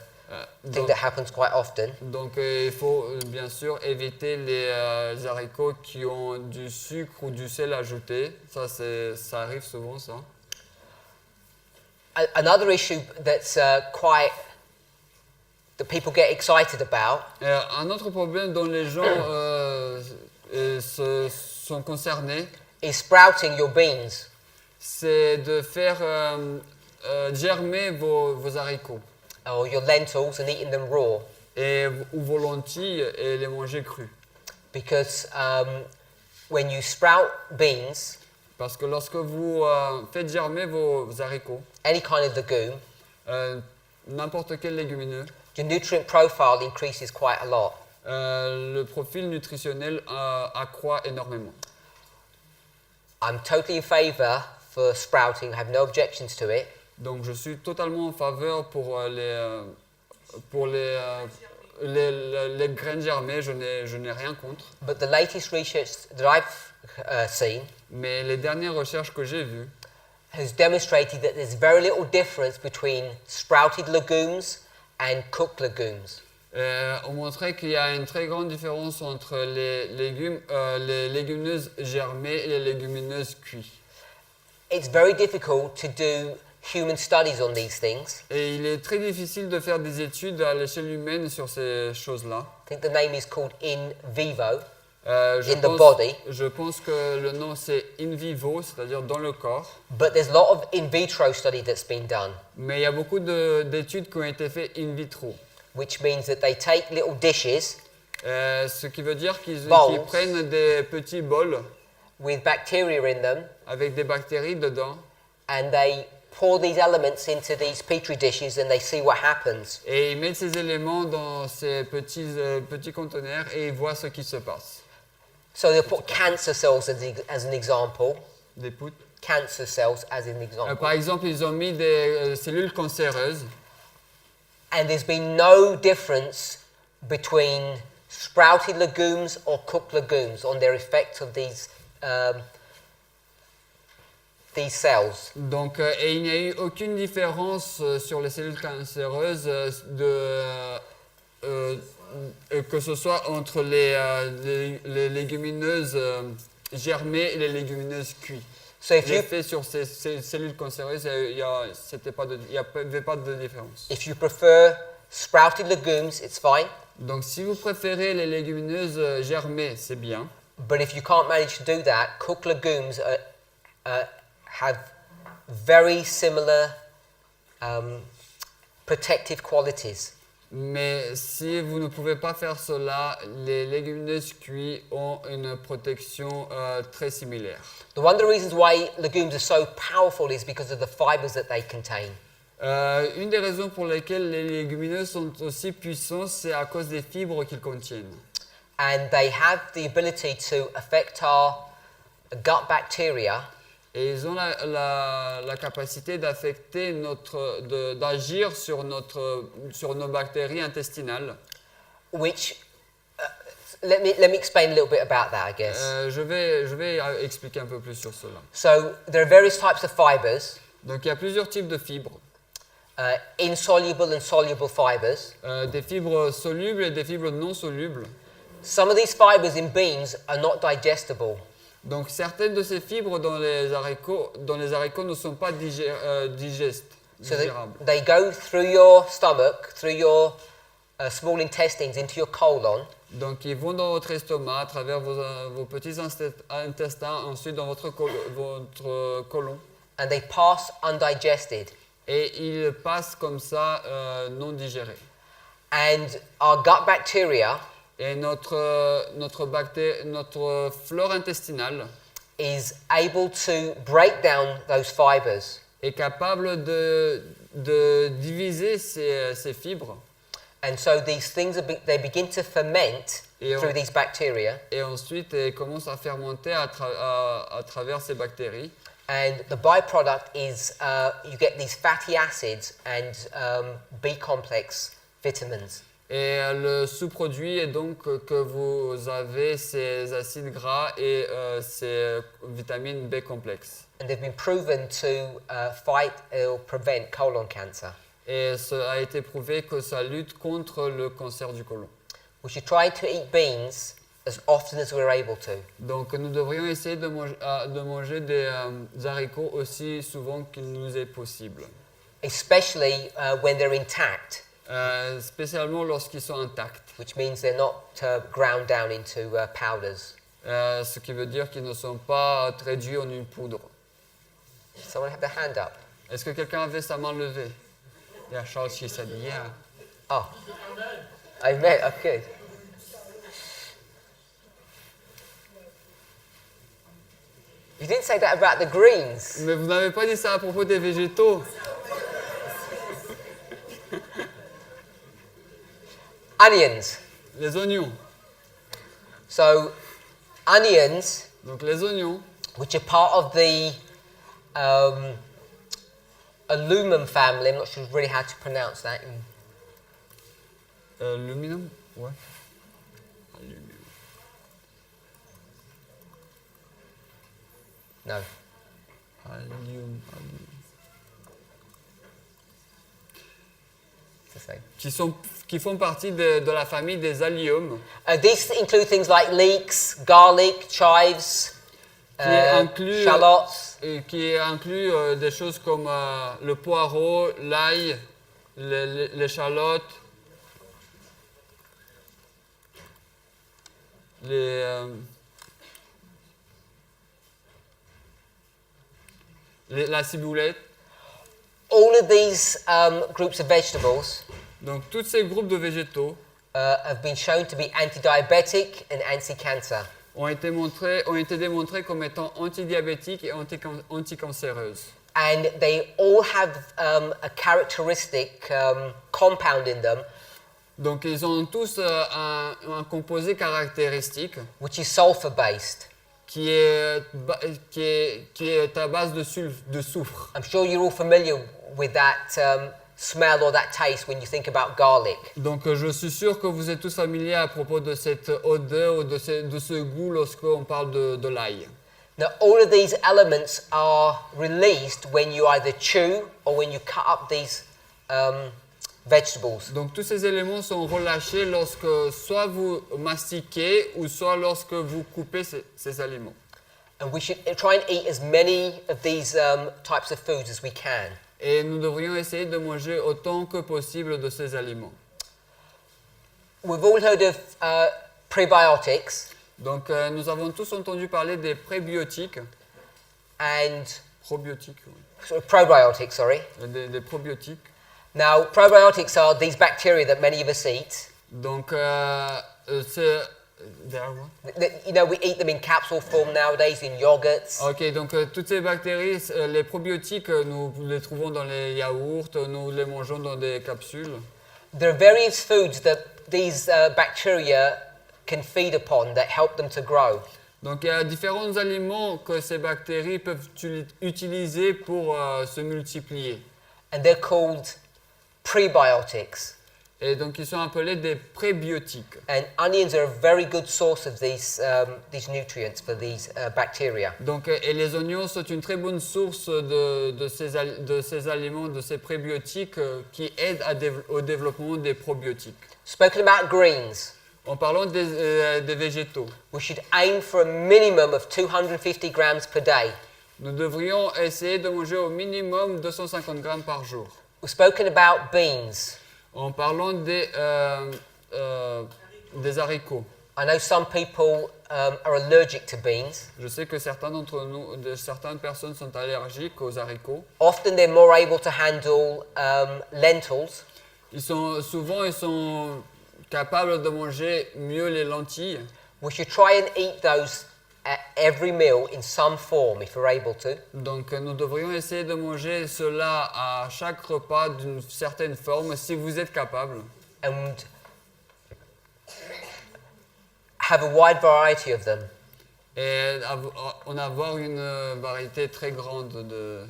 thing that happens quite often. Donc il faut bien sûr éviter les haricots qui ont du sucre ou du sel ajouté. Ça arrive souvent ça. Another issue that's that people get excited about. Un autre problème dont les gens sont concernés, is sprouting your beans. c'est de faire germer vos haricots Or your lentils and eating them raw. ou vos lentilles et les manger crus. Because when you sprout beans, Parce que lorsque vous faites germer vos haricots, any kind of legume, n'importe quel légumineux, your nutrient profile increases quite a lot. le profil nutritionnel accroît énormément. I'm totally in favour for sprouting. I have no objections to it. Donc je suis totalement en faveur pour les graines germées, je n'ai rien contre. But the latest research that I've seen Mais les dernières recherches que j'ai vues has demonstrated that there's very little difference between sprouted legumes and cooked legumes. ont montré qu'il y a une très grande différence entre les légumineuses germées et les légumineuses cuites. It's very difficult to do human studies on these things. Et il est très difficile de faire des études à l'échelle humaine sur ces choses-là. I think the name is called in vivo, Je in the body. Je pense que le nom c'est in vivo, c'est-à-dire dans le corps. But there's a lot of in vitro study that's been done, Mais il y a beaucoup d'études qui ont été faites in vitro. which means that they take little dishes Ce qui veut dire qu'ils Bowls. prennent des petits bols with bacteria in them avec des bactéries dedans and they pour these elements into these petri dishes and they see what happens. et ils mettent ces éléments dans ces petits conteneurs et ils voient ce qui se passe. So they'll put cancer cells as an example. Des poutres. Cancer cells as an example. Par exemple, ils ont mis des cellules cancéreuses And there's been no difference between sprouted legumes or cooked legumes on their effect of these cells. Donc, et il n'y a eu aucune différence sur les cellules cancéreuses que ce soit entre les légumineuses germées et les légumineuses cuites. So if you, L'effet sur ces cellules cancéreuses, il n'y avait pas de différence. if you prefer sprouted legumes, it's fine. Donc, si vous préférez les légumineuses germées, c'est bien. But if you can't manage to do that, cooked legumes have very similar protective qualities. Mais si vous ne pouvez pas faire cela, les légumineuses cuites ont une protection très similaire. One of the reasons why legumes are so powerful is because of the fibers that they contain. Une des raisons pour lesquelles les légumineuses sont aussi puissantes, c'est à cause des fibres qu'ils contiennent. And they have the ability to affect our gut bacteria. Et ils ont la capacité d'affecter d'agir sur nos bactéries intestinales. Which, let me explain a little bit about that, I guess. Je vais expliquer un peu plus sur cela. So there are various types of fibers, Donc il y a plusieurs types de fibres. insoluble and soluble fibers. Des fibres solubles et des fibres non solubles. Some of these fibers in beans are not digestible. Donc certaines de ces fibres dans les haricots ne sont pas digestes, So digérables. they go through your stomach, through your small intestines into your colon, Donc ils vont dans votre estomac, à travers vos petits intestins, ensuite dans votre côlon. and they pass undigested. Et ils passent comme ça non digérés. And our gut bacteria Et notre flore intestinale is able to break down those fibers. est capable de diviser ces fibres. And so these things, they begin to ferment through these bacteria. Et ensuite, elles commencent à fermenter à travers ces bactéries. And the byproduct is you get these fatty acids and B complex vitamins. Et le sous-produit est donc que vous avez ces acides gras et ces vitamines B complexes. And they've been proven to fight or prevent colon cancer. Et ça a été prouvé que ça lutte contre le cancer du côlon. We should try to eat beans as often as we're able to. Donc nous devrions essayer de manger des haricots aussi souvent qu'il nous est possible. Especially when they're intact, Spécialement lorsqu'ils sont intacts. which means they're not ground down into powders. Ce qui veut dire qu'ils ne sont pas réduits en une poudre. Someone have their hand up? Est-ce que quelqu'un avait sa main levée? Yeah, Charles, she said, yeah. Oh, amen. Okay. You didn't say that about the greens. Mais vous n'avez pas dit ça à propos des végétaux. Onions. Les oignons. So, onions, Donc les oignons, which are part of the aluminum family. I'm not sure really how to pronounce that. Aluminum, ouais. Aluminum. No. Allium. It's the same. Qui font partie de la famille des alliums, These include things like leeks, garlic, chives, shallots. qui inclut des choses comme le poireau, l'ail, l'échalote, la ciboulette. All of these groups of vegetables Donc tous ces groupes de végétaux have been shown to be anti-diabetic and anti-cancer. ont été démontrés comme étant antidiabétiques et anticancéreuses. And they all have a characteristic compound in them, Donc ils ont tous un composé caractéristique which is sulfur-based. qui est à base de soufre. I'm sure you're all familiar with that smell or that taste when you think about garlic. Donc je suis sûr que vous êtes tous familiers à propos de cette odeur ou de ce goût lorsqu'on parle de l'ail. Now, all of these elements are released when you either chew or when you cut up these vegetables. Donc tous ces éléments sont relâchés lorsque soit vous mastiquez ou soit lorsque vous coupez ces aliments. And we should try and eat as many of these types of foods as we can. Et nous devrions essayer de manger autant que possible de ces aliments. We've all heard of prebiotics Donc nous avons tous entendu parler des prébiotiques. and Probiotiques, oui. probiotics, sorry. Des probiotiques. Now, probiotics are these bacteria that many of us eat. Donc c'est... You know, we eat them in capsule form nowadays in yogurts. Ok, donc toutes ces bactéries, les probiotiques, nous les trouvons dans les yaourts, nous les mangeons dans des capsules. There are various foods that these bacteria can feed upon that help them to grow. Donc il y a différents aliments que ces bactéries peuvent utiliser pour se multiplier. And they're called prebiotics. Et donc ils sont appelés des prébiotiques. And onions are a very good source of these nutrients for these bacteria. Donc, et les oignons sont une très bonne source de ces aliments, de ces prébiotiques qui aident au développement des probiotiques. Spoken about greens, En parlant des végétaux, we should aim for a minimum of 250 grams per day. nous devrions essayer de manger au minimum 250 grammes par jour. We've spoken about beans. En parlant des haricots, I know some people are allergic to beans. je sais que certaines personnes sont allergiques aux haricots. Often they're more able to handle lentils. Ils sont capables de manger mieux les lentilles. We should try and eat those at every meal in some form if we're able to. Donc nous devrions essayer de manger cela à chaque repas d'une certaine forme si vous êtes capable. And have a wide variety of them. Et en avoir une variété très grande de...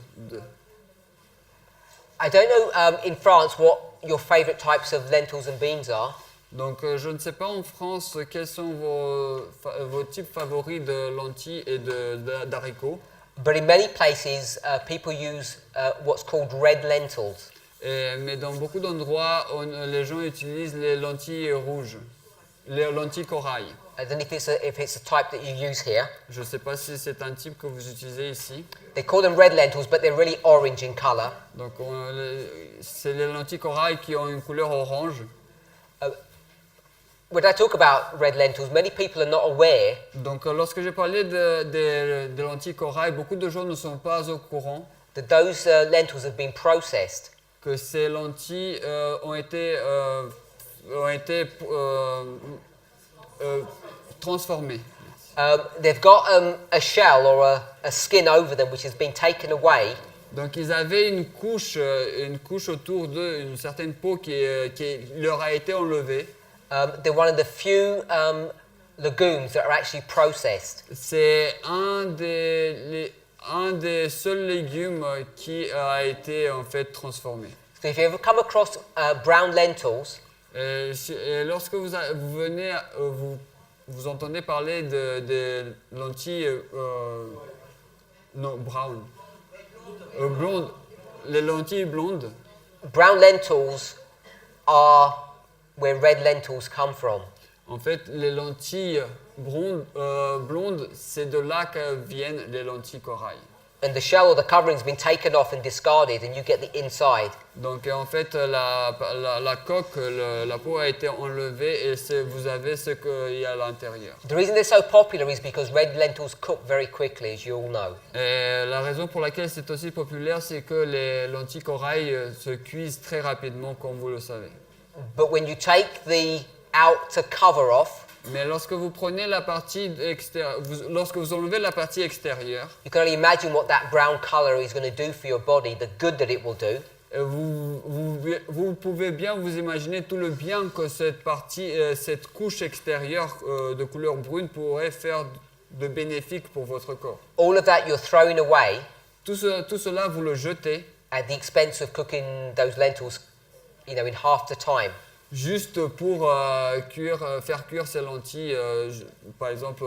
I don't know in France what your favorite types of lentils and beans are. Donc, je ne sais pas en France quels sont vos types favoris de lentilles et d'haricots. But in many places, people use what's called red lentils. Mais dans beaucoup d'endroits, les gens utilisent les lentilles rouges, les lentilles corail. I don't know if it's a type that you use here. Je ne sais pas si c'est un type que vous utilisez ici. They call them red lentils, but they're really orange in color. Donc, c'est les lentilles corail qui ont une couleur orange. When I talk about red lentils, many people are not aware Donc, lorsque j'ai parlé de lentilles corail, beaucoup de gens ne sont pas au courant that those lentils have been processed. que ces lentilles ont été transformées. They've got a shell or a skin over them which has been taken away, Donc, ils avaient une couche autour d'eux, une certaine peau qui leur a été enlevée. they're one of the few legumes that are actually processed. C'est un des seuls légumes qui a été en fait transformé. So if you ever come across brown lentils, Et lorsque vous venez, vous entendez parler des lentilles non brown, blondes, les lentilles blondes. brown lentils are where red lentils come from. En fait, les lentilles blondes, c'est de là que viennent les lentilles corail. And the shell or the covering's been taken off and discarded, and you get the inside. Donc en fait, la coque, la peau a été enlevée et vous avez ce qu'il y a à l'intérieur. The reason they're so popular is because red lentils cook very quickly, as you all know. Et la raison pour laquelle c'est aussi populaire, c'est que les lentilles corail se cuisent très rapidement, comme vous le savez. But when you take the outer cover off, Mais lorsque vous prenez la partie extérieure, lorsque vous enlevez la partie extérieure, you can only imagine what that brown color is going to do for your body, the good that it will do. vous pouvez bien vous imaginer tout le bien que cette couche extérieure de couleur brune pourrait faire de bénéfique pour votre corps. All of that you're throwing away Tout cela, vous le jetez at the expense of cooking those lentils, in half the time. juste pour faire cuire ces lentilles, par exemple,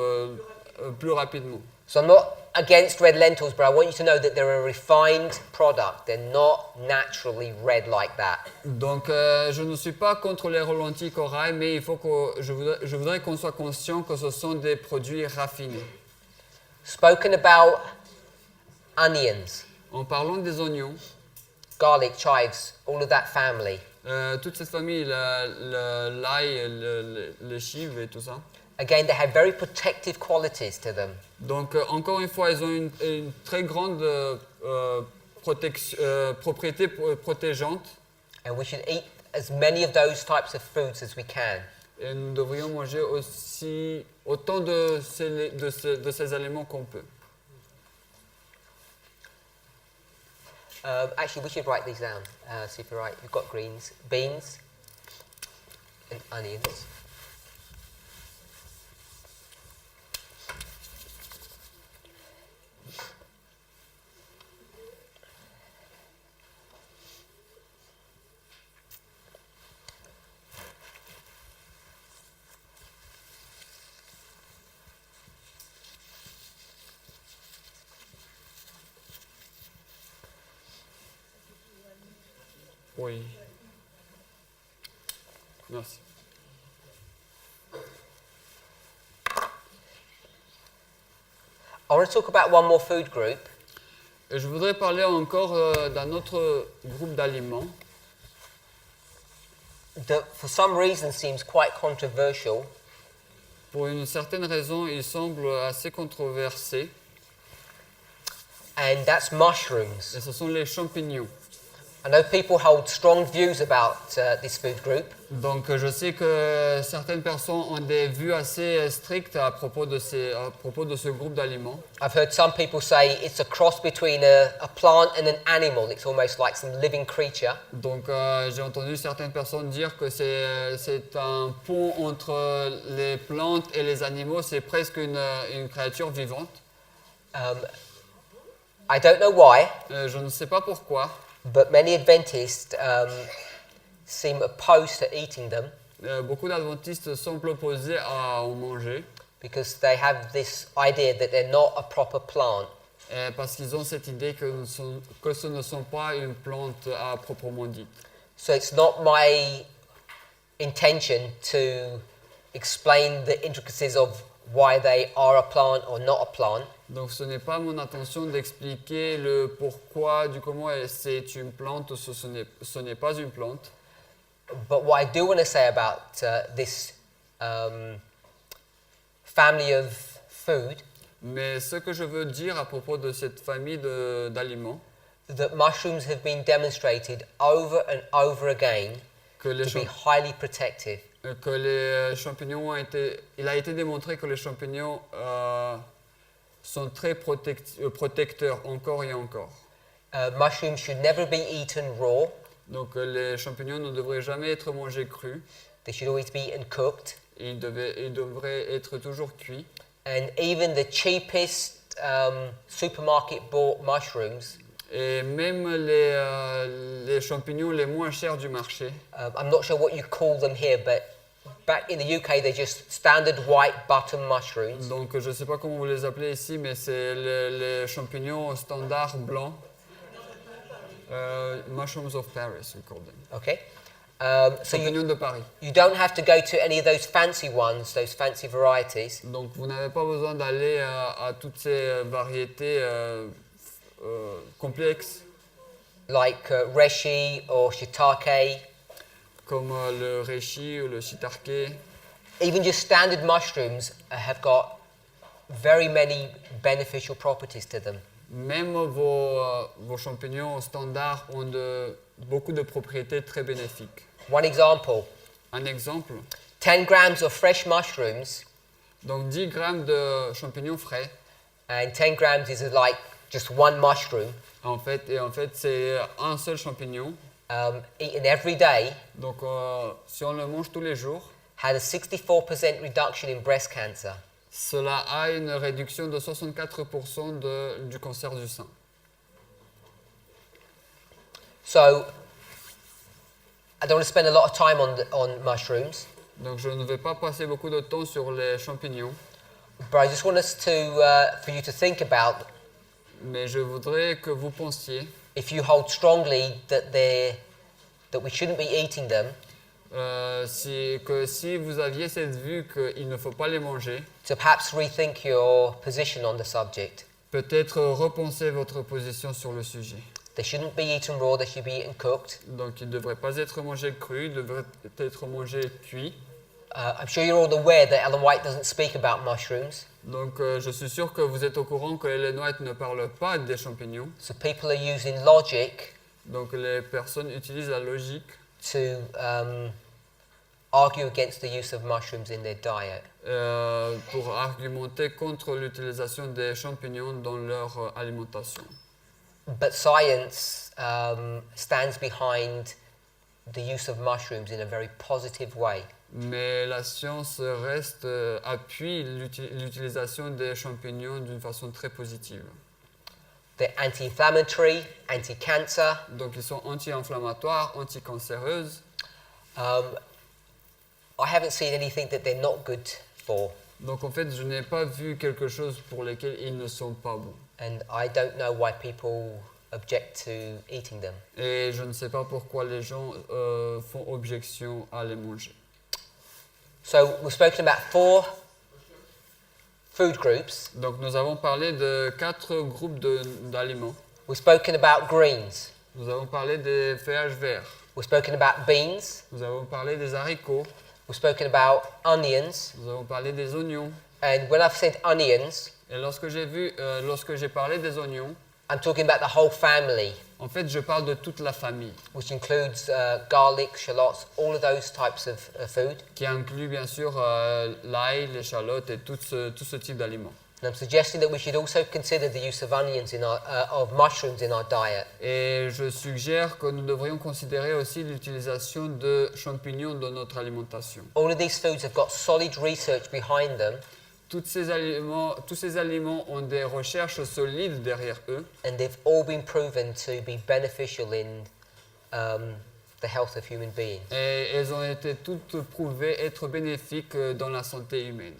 plus rapidement. So I'm not against red lentils, but I want you to know that they're a refined product. They're not naturally red like that. Donc, je ne suis pas contre les lentilles corail, mais il faut que je voudrais qu'on soit conscient que ce sont des produits raffinés. Spoken about onions, En parlant des oignons, garlic, chives, all of that family. toute cette famille, l'ail, le chive et tout ça. Again, they have very protective qualities to them. Donc, encore une fois, ils ont une très grande propriété protégeante. And we should eat as many of those types of foods as we can. Et nous devrions manger aussi autant de ces aliments qu'on peut. Actually, we should write these down. See if you're right. You've got greens, beans, and onions. Oui. Merci. I want to talk about one more food group. Et je voudrais parler encore d'un autre groupe d'aliments That for some reason seems quite controversial, Pour une certaine raison, il semble assez controversé. and that's mushrooms. Et ce sont les champignons. I know people hold strong views about this food group, Donc je sais que certaines personnes ont des vues assez strictes à propos de ce groupe d'aliments. I've heard some people say it's a cross between a plant and an animal. It's almost like some living creature. Donc j'ai entendu certaines personnes dire que c'est un pont entre les plantes et les animaux, c'est presque une créature vivante. I don't know why, Je ne sais pas pourquoi, but many Adventists seem opposed to eating them. beaucoup d'adventistes semblent opposés à en manger because they have this idea that they're not a proper plant. parce qu'ils ont cette idée que ce ne sont pas une plante à proprement dite. So it's not my intention to explain the intricacies of why they are a plant or not a plant. Donc ce n'est pas mon intention d'expliquer le pourquoi du comment c'est une plante ou ce n'est pas une plante. But what I do want to say about this family of food, Mais ce que je veux dire à propos de cette famille d'aliments, that mushrooms have been demonstrated over and over again que les, to be champ- highly protective. que les champignons il a été démontré que les champignons sont très protecteurs encore et encore. Mushrooms should never be eaten raw. Donc les champignons ne devraient jamais être mangés crus. They should always be eaten cooked. Ils devraient être toujours cuits. And even the cheapest supermarket bought mushrooms, Et même les champignons les moins chers du marché, I'm not sure what you call them here, but back in the UK they're just standard white button mushrooms. donc je ne sais pas comment vous les appelez ici, mais c'est les champignons standards blancs. Mushrooms of Paris, we call them. Okay. So Champignons de Paris. you don't have to go to any of those fancy ones, those fancy varieties. Donc vous n'avez pas besoin d'aller à toutes ces variétés complexes Like reishi or shiitake. comme le reishi ou le shiitake. Even just standard mushrooms have got very many beneficial properties to them. Même vos champignons standards ont beaucoup de propriétés très bénéfiques. One example, Un exemple, 10 grams of fresh mushrooms, donc 10 grammes de champignons frais, and 10 grams is like just one mushroom, en fait c'est un seul champignon. eaten every day, Donc si on le mange tous les jours, had a 64% reduction in breast cancer. cela a une réduction de 64% du cancer du sein. So, I don't want to spend a lot of time on mushrooms, Donc je ne vais pas passer beaucoup de temps sur les champignons, but I just want us to, for you to think about mais je voudrais que vous pensiez, if you hold strongly that we shouldn't be eating them, si vous aviez cette vue qu'il ne faut pas les manger, to perhaps rethink your position on the subject. peut-être repenser votre position sur le sujet. They shouldn't be eaten raw, they should be eaten cooked. Donc ils ne devraient pas être mangés crus, ils devraient être mangés cuits. I'm sure you're all aware that Ellen White doesn't speak about mushrooms, Donc je suis sûr que vous êtes au courant que Ellen White ne parle pas des champignons. so people are using logic Donc les personnes utilisent la logique to argue against the use of mushrooms in their diet. pour argumenter contre l'utilisation des champignons dans leur alimentation. But science stands behind the use of mushrooms in a very positive way. Mais la science appuie l'utilisation des champignons d'une façon très positive. They're anti-inflammatory, anti-cancer. Donc ils sont anti-inflammatoires, anti-cancéreuses. I haven't seen anything that they're not good for, Donc en fait, je n'ai pas vu quelque chose pour lequel ils ne sont pas bons. and I don't know why people object to eating them. Et je ne sais pas pourquoi les gens font objection à les manger. So we've spoken about 4 food groups. Donc nous avons parlé de 4 groupes d'aliments. We've spoken about greens. Nous avons parlé des feuillages verts. We've spoken about beans. Nous avons parlé des haricots. We've spoken about onions. Nous avons parlé des oignons. And when I've said onions, Et lorsque j'ai parlé des oignons, I'm talking about the whole family, en fait, je parle de toute la famille, which includes garlic, shallots, all of those types of food. qui inclut bien sûr l'ail, l'échalote et tout ce type d'aliments. And I'm suggesting that we should also consider the use of onions of mushrooms in our diet. Et je suggère que nous devrions considérer aussi l'utilisation de champignons dans notre alimentation. All of these foods have got solid research behind them, Tous ces aliments ont des recherches solides derrière eux and they've all been proven to be beneficial in the health of human beings. Et elles ont été toutes prouvées être bénéfiques dans la santé humaine.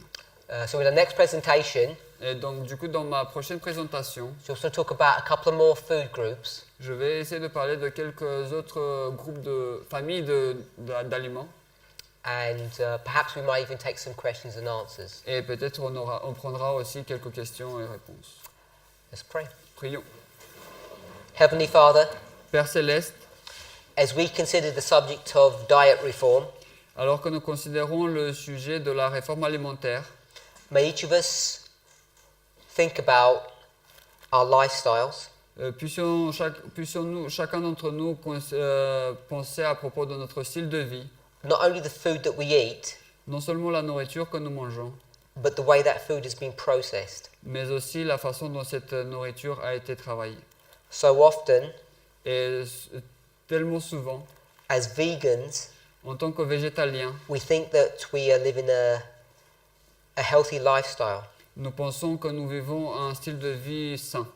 So in the next presentation, Et donc, du coup, dans ma prochaine présentation, so we'll talk about a couple of more food groups. je vais essayer de parler de quelques autres groupes de familles d'aliments. And perhaps we might even take some questions and answers. Et peut-être on prendra aussi quelques questions et réponses. Let's pray. Prions. Heavenly Father, Père Céleste, as we consider the subject of diet reform, alors que nous considérons le sujet de la réforme alimentaire, may each of us think about our lifestyles, puissions chacun d'entre nous penser à propos de notre style de vie, not only the food that we eat, non seulement la nourriture que nous mangeons, but the way that food has been processed. mais aussi la façon dont cette nourriture a été travaillée. So often, Et tellement souvent, as vegans, en tant que végétaliens, we think that we are living a healthy lifestyle. nous pensons que nous vivons un style de vie sain.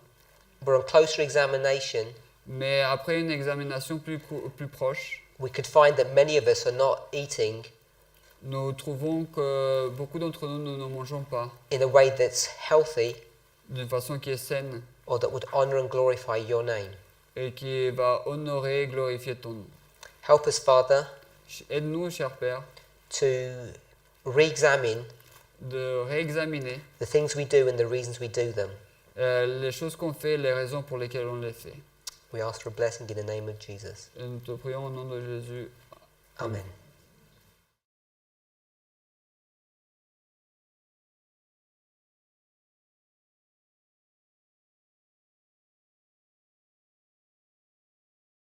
But on closer examination, Mais après une examination plus proche, we could find that many of us are not eating nous trouvons que beaucoup d'entre nous ne mangeons pas in a way that's healthy d'une façon qui est saine or that would honor and glorify your name. et qui va honorer et glorifier ton nom. Help us, Father, Aide-nous, cher Père, to re-examine de réexaminer the things we do and the reasons we do them. les choses qu'on fait, les raisons pour lesquelles on les fait. We ask for a blessing in the name of Jesus. Et nous te prions au nom de Jésus. Amen.